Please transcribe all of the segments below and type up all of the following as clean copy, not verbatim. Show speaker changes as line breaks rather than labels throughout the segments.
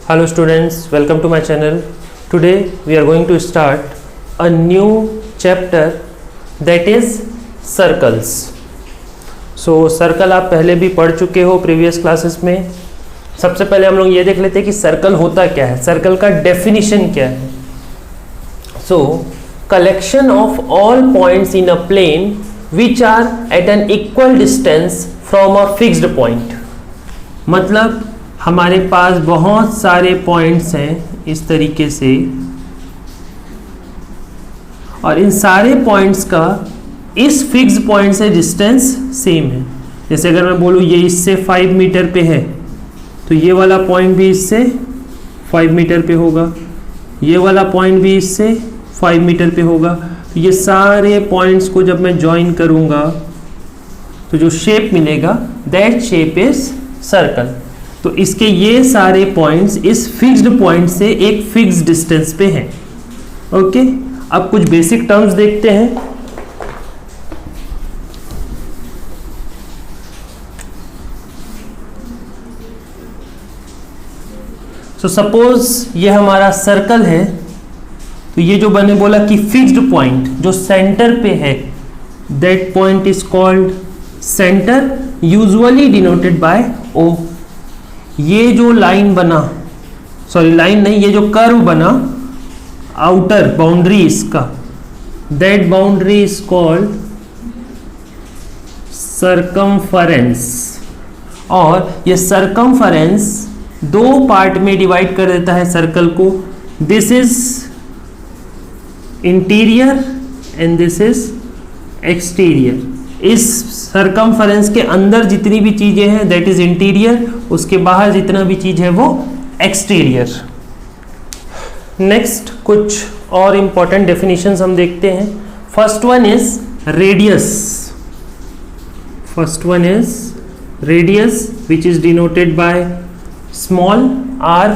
Hello students, welcome to my channel. Today we are going to start a new chapter that is circles. So circle आप पहले भी पढ़ चुके हो previous classes में. सबसे पहले हम लोग ये देख लेते हैं कि सर्कल होता क्या है, सर्कल का डेफिनेशन क्या है. So collection of all points in a plane which are at an equal distance from a fixed point. मतलब हमारे पास बहुत सारे पॉइंट्स हैं इस तरीके से, और इन सारे पॉइंट्स का इस फिक्स पॉइंट से डिस्टेंस सेम है. जैसे अगर मैं बोलूँ ये इससे 5 मीटर पे है तो ये वाला पॉइंट भी इससे 5 मीटर पे होगा, ये वाला पॉइंट भी इससे 5 मीटर पे होगा. तो ये सारे पॉइंट्स को जब मैं ज्वाइन करूँगा तो जो शेप मिलेगा दैट शेप इज सर्कल. तो इसके ये सारे पॉइंट्स इस फिक्स्ड पॉइंट से एक फिक्स डिस्टेंस पे हैं. ओके, अब कुछ बेसिक टर्म्स देखते हैं. सो सपोज ये हमारा सर्कल है, तो ये जो मैंने बोला कि फिक्स्ड पॉइंट जो सेंटर पे है that point is called centre, usually denoted by O. ये जो लाइन बना, सॉरी लाइन नहीं, ये जो कर्व बना आउटर बाउंड्री इसका, that boundary is called circumference. और ये सरकमफरेंस दो पार्ट में डिवाइड कर देता है सर्कल को. This is interior and this is exterior. इस सरकमफरेंस के अंदर जितनी भी चीजें हैं दैट इज इंटीरियर, उसके बाहर जितना भी चीज है वो एक्सटीरियर. नेक्स्ट कुछ और इंपॉर्टेंट डेफिनेशंस हम देखते हैं. First one is radius. First one is radius which is denoted by small r.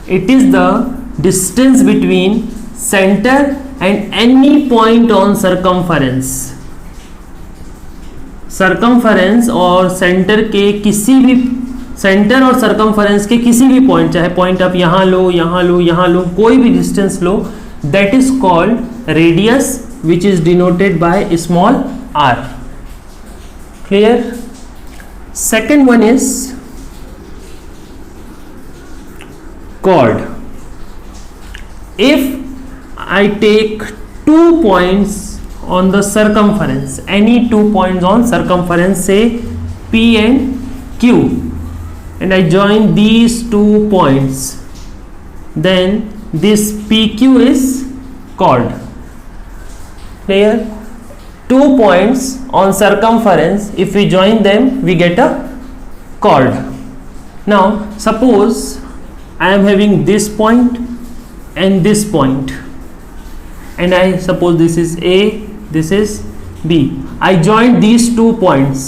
It is the distance between centre and any point on circumference. Circumference और सेंटर के किसी भी, centre और सरकमफरेंस के किसी भी पॉइंट, चाहे पॉइंट आप यहाँ लो, यहाँ लो, यहाँ लो, कोई भी distance low, that is called radius which is denoted by small r. Clear? Second one is chord. If I take 2 points on the circumference, any 2 points on circumference, say P and Q, and I join these 2 points, then this PQ is chord. Clear? 2 points on circumference, if we join them we get a chord. Now suppose I am having this point and this point, and I suppose this is A, this is B. I joined these 2 points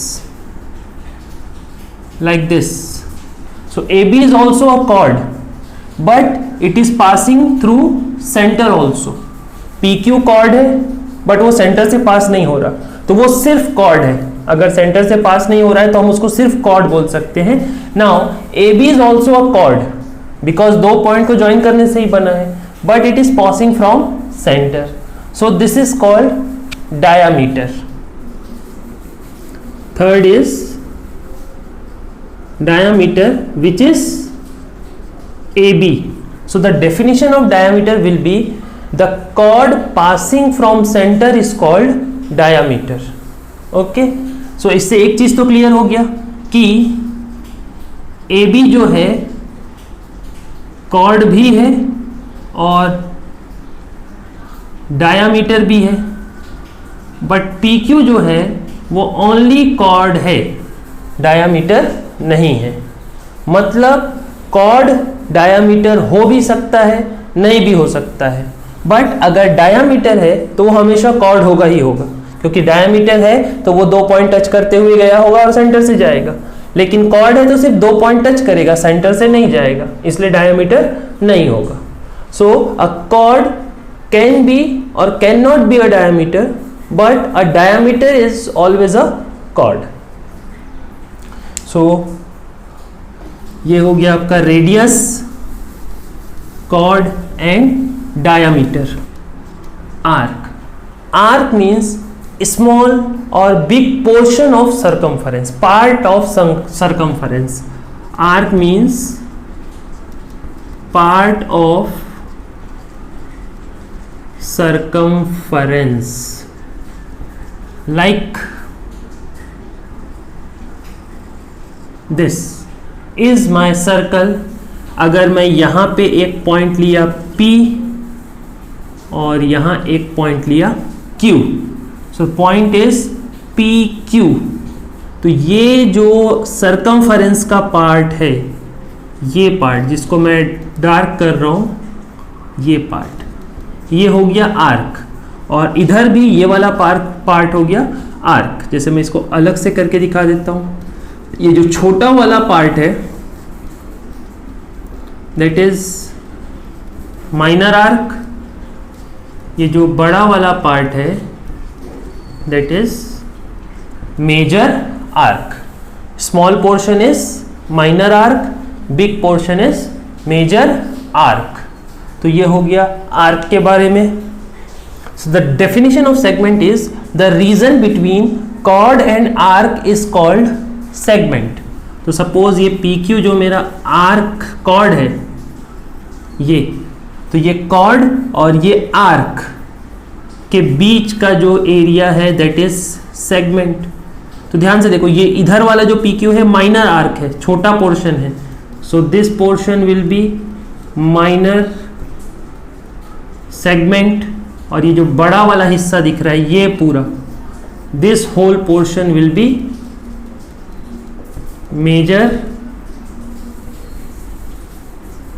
like this. So AB is also a chord, but it is passing through center also. PQ chord है but वो centre से पास नहीं हो रहा, तो वो सिर्फ chord है. अगर सेंटर से पास नहीं हो रहा है तो हम उसको सिर्फ chord बोल सकते हैं. Now AB is also a chord because 2 point को ज्वाइन करने से ही बना है, but it is passing from centre, so this is called diameter. Third is diameter which is AB. So the definition of diameter will be the chord passing from centre is called diameter. Okay, so इससे एक चीज तो clear हो गया कि AB जो है cord भी है और डायामीटर भी है, बट PQ जो है वो ओनली कॉर्ड है, डायामीटर नहीं है. मतलब कॉर्ड डायामीटर हो भी सकता है, नहीं भी हो सकता है, बट अगर डायामीटर है तो वो हमेशा कॉर्ड होगा ही होगा, क्योंकि डायामीटर है तो वो 2 पॉइंट टच करते हुए गया होगा और सेंटर से जाएगा. लेकिन कॉर्ड है तो सिर्फ 2 पॉइंट टच करेगा, सेंटर से नहीं जाएगा, इसलिए डायमीटर नहीं होगा. So a chord can be और cannot be a diameter, but a diameter is always a chord. So ये हो गया आपका radius, chord and diameter. Arc, arc means small और big portion of circumference, part of circumference. Arc means part of circumference, like this is my circle। अगर मैं यहां पे एक पॉइंट लिया P और यहां एक पॉइंट लिया Q, so point is PQ, तो ये जो सर्कमफरेंस का पार्ट है, ये पार्ट जिसको मैं डार्क कर रहा हूं, ये पार्ट, ये हो गया आर्क। और इधर भी ये वाला पार्ट हो गया आर्क। जैसे मैं इसको अलग से करके दिखा देता हूं। ये जो छोटा वाला पार्ट है दैट इज माइनर आर्क, ये जो बड़ा वाला पार्ट है that is major arc. Small portion is minor arc, big portion is major arc. तो ये हो गया आर्क के बारे में। So the definition of segment is the region between chord and arc is called segment. तो suppose ये PQ जो मेरा आर्क कॉर्ड है, ये तो ये कॉर्ड और ये आर्क के बीच का जो एरिया है दैट इज सेगमेंट। तो ध्यान से देखो, ये इधर वाला जो PQ है माइनर आर्क है, छोटा पोर्शन है। So this portion will B minor segment, और ये जो बड़ा वाला हिस्सा दिख रहा है ये पूरा, this whole portion will be major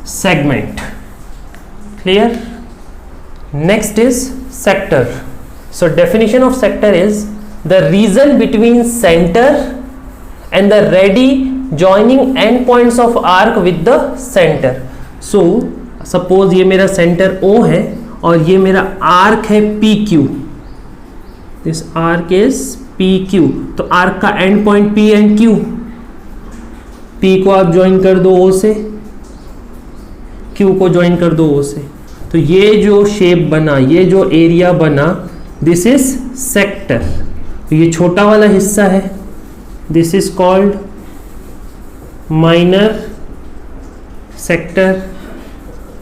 segment. Clear? Next is sector. So definition of sector is the region between centre and the radii joining end points of arc with the centre. So suppose ये मेरा centre O है और ये मेरा arc है PQ, this arc is PQ। तो arc का and point P and Q, P को आप ज्वाइन कर दो O से, Q को ज्वाइन कर दो O से, तो ये जो शेप बना, ये जो एरिया बना, दिस इज सेक्टर। तो ये छोटा वाला हिस्सा है, this is called minor sector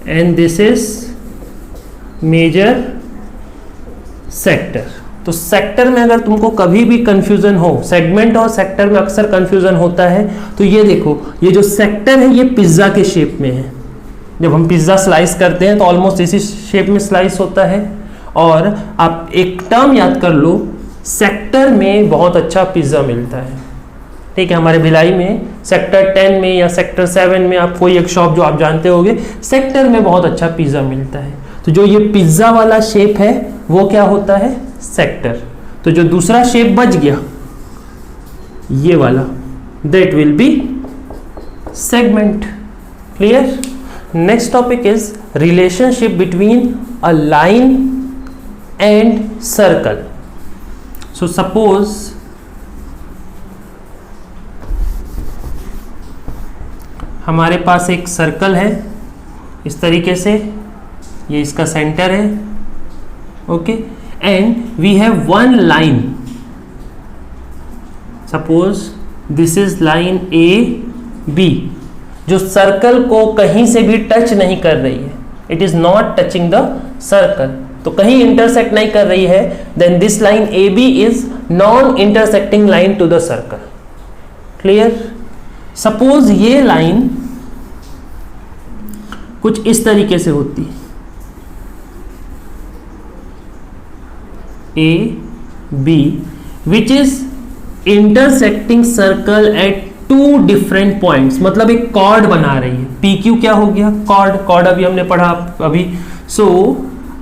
and this is major sector. तो सेक्टर में अगर तुमको कभी भी कंफ्यूजन हो, सेगमेंट और सेक्टर में अक्सर कंफ्यूजन होता है, तो ये देखो, ये जो सेक्टर है ये पिज्जा के शेप में है। जब हम पिज्जा स्लाइस करते हैं तो ऑलमोस्ट इसी शेप में स्लाइस होता है। और आप एक टर्म याद कर लो, सेक्टर में बहुत अच्छा पिज्जा मिलता है। ठीक है, हमारे भिलाई में सेक्टर 10 में या सेक्टर 7 में आप कोई एक शॉप जो आप जानते होंगे, सेक्टर में बहुत अच्छा पिज्जा मिलता है। तो जो ये पिज्जा वाला शेप है वो क्या होता है? सेक्टर। तो जो दूसरा शेप बच गया ये वाला, that will be segment. Clear? Next topic is relationship between a line and circle. So suppose हमारे पास एक सर्कल है इस तरीके से, ये इसका सेंटर है, okay, and we have one line. Suppose this is line AB जो सर्कल को कहीं से भी टच नहीं कर रही है, it is not touching the circle, तो कहीं इंटरसेक्ट नहीं कर रही है, then this line AB is non intersecting line to the circle. Clear? Suppose ये लाइन कुछ इस तरीके से होती है, AB which is intersecting circle at two different points, मतलब एक कॉर्ड बना रही है। PQ क्या हो गया? कॉर्ड अभी हमने पढ़ा अभी। सो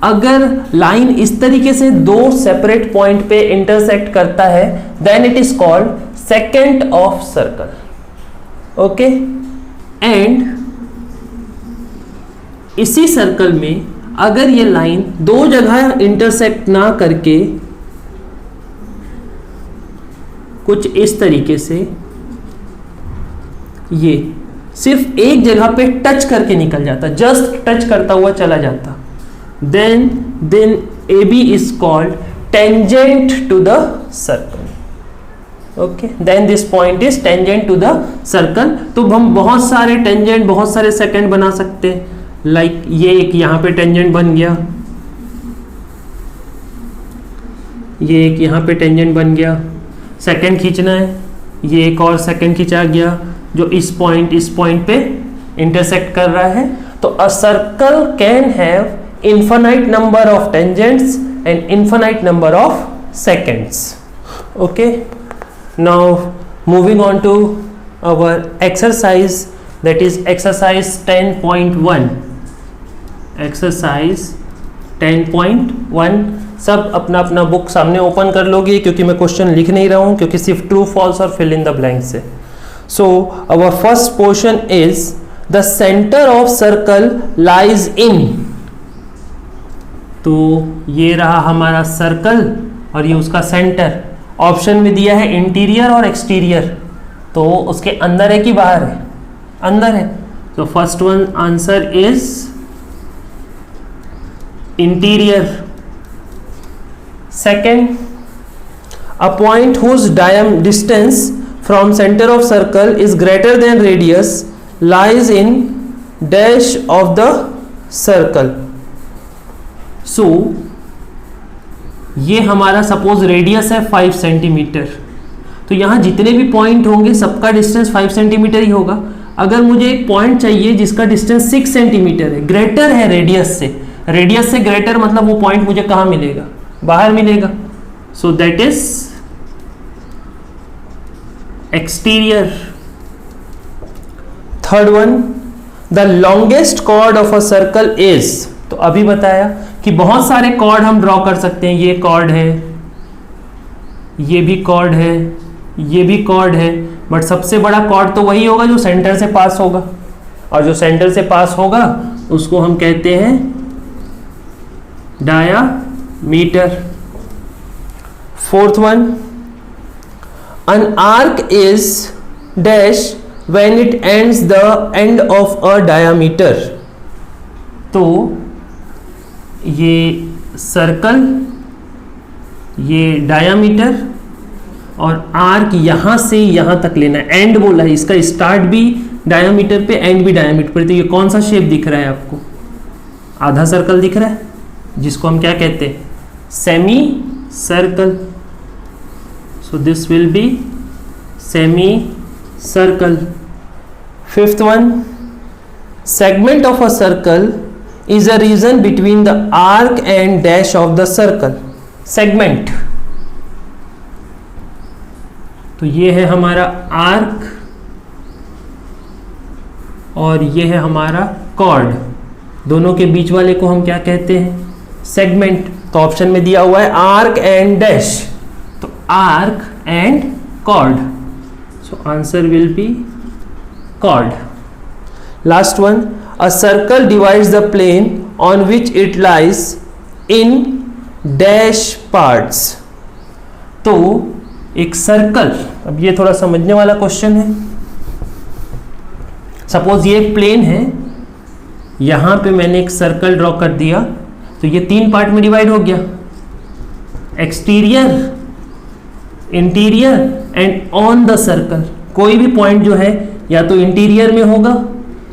अगर लाइन इस तरीके से दो सेपरेट पॉइंट पे इंटरसेक्ट करता है, then it is called secant of circle. Okay, and इसी सर्कल में अगर ये लाइन दो जगह इंटरसेक्ट ना करके कुछ इस तरीके से ये सिर्फ एक जगह पे टच करके निकल जाता, जस्ट टच करता हुआ चला जाता, then AB is called tangent to the circle. Okay, then this point is tangent to the circle. तो हम बहुत सारे टेंजेंट, बहुत सारे सेकंड बना सकते हैं। लाइक ये एक यहाँ पे टेंजेंट बन गया, ये एक यहाँ पे टेंजेंट बन गया, सेकंड खींचना है, ये एक और सेकंड खींचा गया जो इस पॉइंट पे इंटरसेक्ट कर रहा है। तो a circle can have infinite number of tangents and infinite number of secants. Okay, now moving on to our exercise, that is exercise 10.1। Exercise 10.1 सब अपना अपना बुक सामने ओपन कर लोगे, क्योंकि मैं क्वेश्चन लिख नहीं रहा हूं, क्योंकि सिर्फ ट्रू फॉल्स और फिल इन द ब्लैंक से। So our first portion is the centre of circle lies in. तो ये रहा हमारा सर्कल और ये उसका सेंटर। ऑप्शन में दिया है इंटीरियर और एक्सटीरियर, तो उसके अंदर है कि बाहर है? अंदर है। तो first one answer is interior. Second, a point whose distance from center of circle is greater than radius lies in dash of the circle. So, ये हमारा सपोज रेडियस है 5 सेंटीमीटर, तो यहाँ जितने भी पॉइंट होंगे सबका डिस्टेंस 5 सेंटीमीटर ही होगा। अगर मुझे एक पॉइंट चाहिए जिसका डिस्टेंस 6 सेंटीमीटर है, ग्रेटर है रेडियस से ग्रेटर मतलब वो पॉइंट मुझे कहाँ मिलेगा? बाहर मिलेगा। सो that is exterior. Third one, the longest chord of a circle is. तो अभी बताया कि बहुत सारे कॉर्ड हम ड्रॉ कर सकते हैं। ये कॉर्ड है, ये भी कॉर्ड है, ये भी कॉर्ड है, बट सबसे बड़ा कॉर्ड तो वही होगा जो सेंटर से पास होगा, और जो सेंटर से पास होगा उसको हम कहते हैं diameter. Fourth one, an arc is dash when it ends the end of a diameter। तो ये सर्कल, ये डायामीटर और आर्क यहां से यहां तक लेना है। एंड बोला है, इसका स्टार्ट भी डायामीटर पे, एंड भी डायामीटर पे। तो ये कौन सा शेप दिख रहा है आपको? आधा सर्कल दिख रहा है, जिसको हम क्या कहते हैं? Semi circle. So this will be semi circle. Fifth one, segment of a circle is a region between the arc and dash of the circle. Segment, तो ये है हमारा आर्क और ये है हमारा कॉर्ड, दोनों के बीच वाले को हम क्या कहते हैं? सेगमेंट। तो ऑप्शन में दिया हुआ है आर्क एंड डैश, तो arc and chord. So answer will be chord. Last one, a circle divides the plane on which it lies in dash parts. तो एक सर्कल, अब ये थोड़ा समझने वाला क्वेश्चन है। सपोज ये एक प्लेन है, यहां पे मैंने एक सर्कल ड्रॉ कर दिया, तो ये 3 पार्ट में डिवाइड हो गया, exterior, interior and on the circle. कोई भी पॉइंट जो है या तो इंटीरियर में होगा,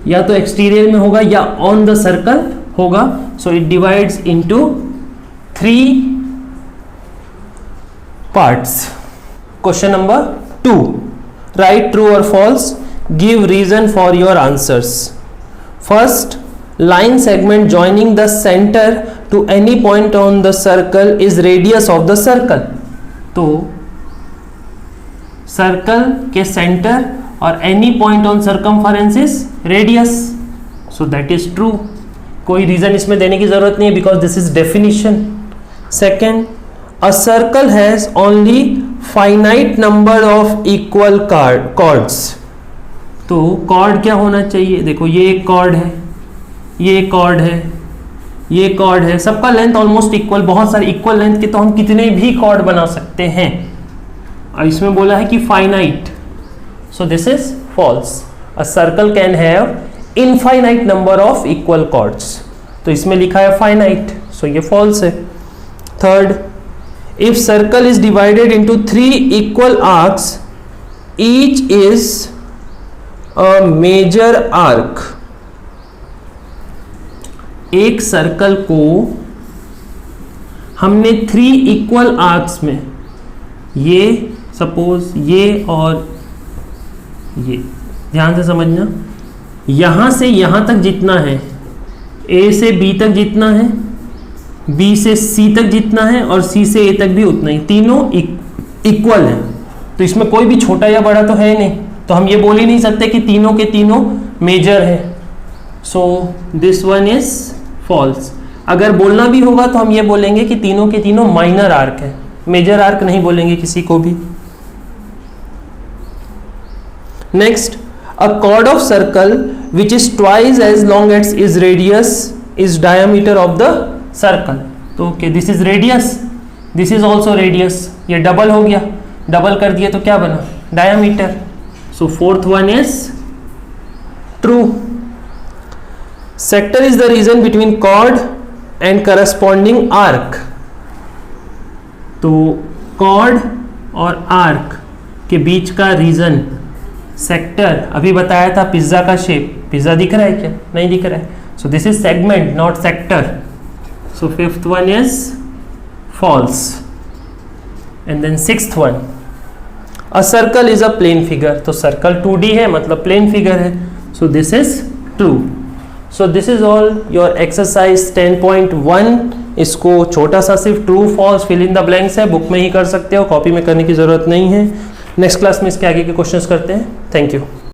या तो एक्सटीरियर में होगा, या ऑन द सर्कल होगा। So it divides into 3 parts. Question number 2, right true और false, give reason for your answers. First, line segment joining the center to any point on the circle is radius of the circle। तो circle के centre और any point on circumference is radius, so that is true. कोई reason इसमें देने की जरूरत नहीं है, because this is definition. Second, a circle has only finite number of equal chords. तो कॉर्ड क्या होना चाहिए? देखो ये एक कॉर्ड है, ये कॉर्ड है, ये कॉर्ड है, सबका लेंथ ऑलमोस्ट इक्वल, बहुत सारे इक्वल लेंथ के तो हम कितने भी कॉर्ड बना सकते हैं। और इसमें बोला है कि finite, so this is false. A circle can have infinite number of equal chords, तो इसमें लिखा है फाइनाइट, सो ये फॉल्स है। Third, if circle is divided into 3 equal arcs, each is a major arc. एक सर्कल को हमने 3 equal arcs में, ये सपोज ये और ये, ध्यान से समझना, यहां से यहां तक जितना है, ए से बी तक जितना है, बी से सी तक जितना है और सी से ए तक भी उतना ही, तीनों इक्वल है। तो इसमें कोई भी छोटा या बड़ा तो है नहीं, तो हम ये बोल ही नहीं सकते कि तीनों के तीनों मेजर है। So this one is false. अगर बोलना भी होगा तो हम ये बोलेंगे कि तीनों के तीनों माइनर आर्क है, मेजर आर्क नहीं बोलेंगे किसी को भी। Next, a chord of circle which is twice as long as its radius is diameter of the circle। तो okay, this is radius, this is also radius, ये डबल हो गया, डबल कर दिए तो क्या बना, diameter। so fourth one is true। sector is the region between chord and corresponding arc। तो chord और arc के बीच का रीजन, सेक्टर, अभी बताया था पिज्जा का शेप, पिज्जा दिख रहा है क्या, नहीं दिख रहा है, so this is segment not sector. So fifth one is false. And then sixth one, a circle is a plane figure. तो सर्कल 2D है मतलब प्लेन फिगर है, so this is true. So this is all your exercise 10.1। इसको छोटा सा सिर्फ true false fill in the blanks है, book में ही कर सकते हो, कॉपी में करने की जरूरत नहीं है। नेक्स्ट क्लास में इसके आगे के क्वेश्चंस करते हैं। Thank you.